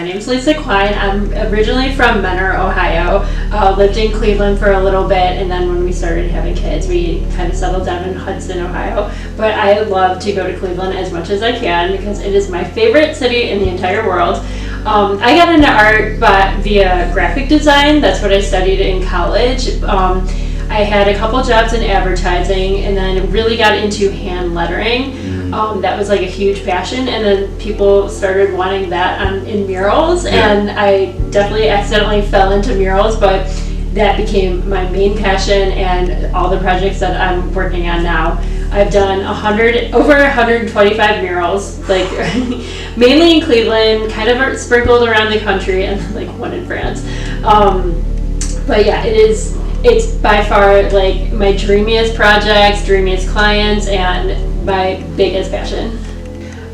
name's Lisa Klein. I'm originally from Menor, Ohio. Lived in Cleveland for a little bit, and then when we started having kids, we kind of settled down in Hudson, Ohio. But I love to go to Cleveland as much as I can because it is my favorite city in the entire world. I got into art via graphic design. That's what I studied in college. I had a couple jobs in advertising and then really got into hand lettering. That was like a huge passion, and then people started wanting that in murals, and I definitely accidentally fell into murals, but that became my main passion and all the projects that I'm working on now. I've done over 125 murals, like mainly in Cleveland, kind of sprinkled around the country, and like one in France. But yeah, it's by far like my dreamiest projects, dreamiest clients, and my biggest passion.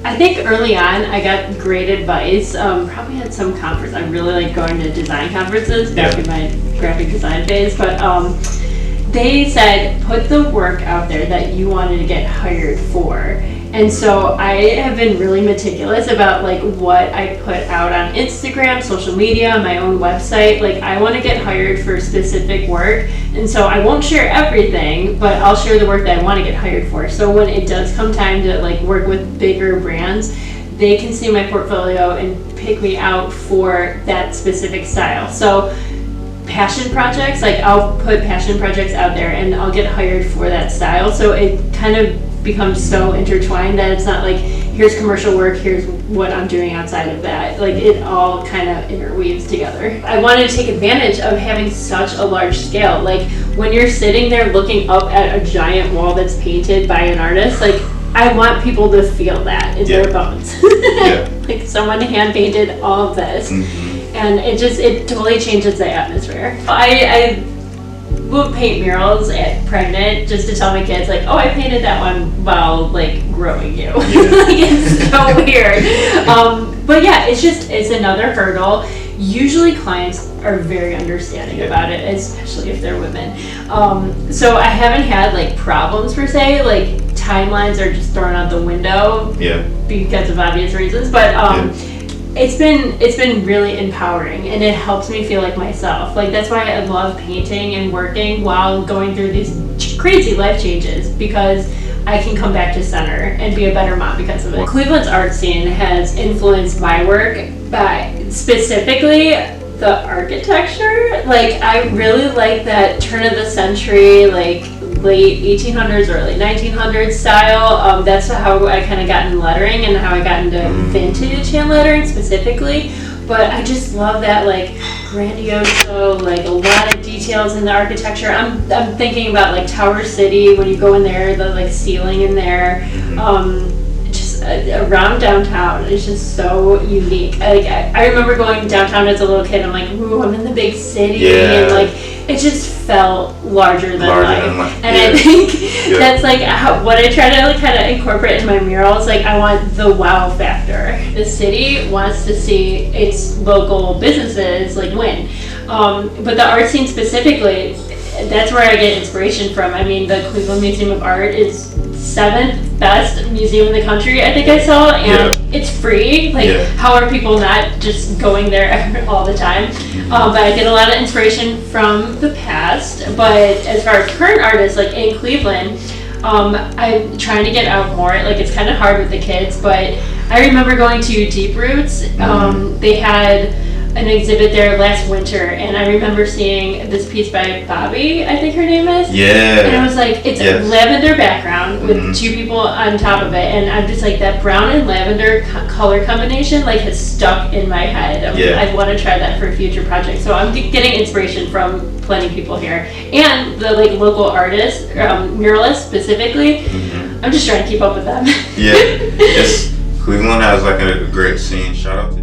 I think early on I got great advice, probably at some conference. I really like going to design conferences back in my graphic design phase, but they said put the work out there that you wanted to get hired for. And so I have been really meticulous about like what I put out on Instagram, social media, my own website. Like I want to get hired for specific work, and so I won't share everything, but I'll share the work that I want to get hired for. So when it does come time to like work with bigger brands, they can see my portfolio and pick me out for that specific style. So passion projects, like I'll put passion projects out there and I'll get hired for that style. So it kind of becomes so intertwined that it's not like here's commercial work, here's what I'm doing outside of that. Like it all kind of interweaves together. I wanted to take advantage of having such a large scale. Like when you're sitting there looking up at a giant wall that's painted by an artist, like I want people to feel that in their bones. Like someone hand painted all of this. And it totally changes the atmosphere. I will paint murals at pregnant just to tell my kids like, oh, I painted that one while like growing you. Like it's so weird. But yeah, it's another hurdle. Usually clients are very understanding about it, especially if they're women. So I haven't had like problems per se, like timelines are just thrown out the window because of obvious reasons. But it's been really empowering, and it helps me feel like myself. Like that's why I love painting and working while going through these crazy life changes, because I can come back to center and be a better mom because of it. Cleveland's art scene has influenced my work by specifically the architecture. Like I really like that turn of the century, like late 1800s, early 1900s style. That's how I kind of got into lettering and how I got into vintage hand lettering specifically. But I just love that like grandiose, like a lot of details in the architecture. I'm thinking about like Tower City when you go in there, the like ceiling in there. Just around downtown, it's just so unique. I remember going downtown as a little kid. I'm like, ooh, I'm in the big city, and like it just felt larger than life. And I think that's like what I try to like kind of incorporate in my murals. Like I want the wow factor. The city wants to see its local businesses like win, but the art scene specifically, that's where I get inspiration from. I mean, the Cleveland Museum of Art is 7th best museum in the country, I think I saw, and it's free. Like, how are people not just going there all the time? But I get a lot of inspiration from the past. But as far as current artists, like in Cleveland, I'm trying to get out more. Like, it's kind of hard with the kids, but I remember going to Deep Roots. They had an exhibit there last winter, and I remember seeing this piece by Bobby, I think her name is. And it was like, it's a lavender background with two people on top of it, and I'm just like, that brown and lavender color combination like has stuck in my head. I want to try that for a future project. So I'm getting inspiration from plenty of people here, and the like local artists, muralists specifically. I'm just trying to keep up with them. Cleveland has like a great scene. Shout out to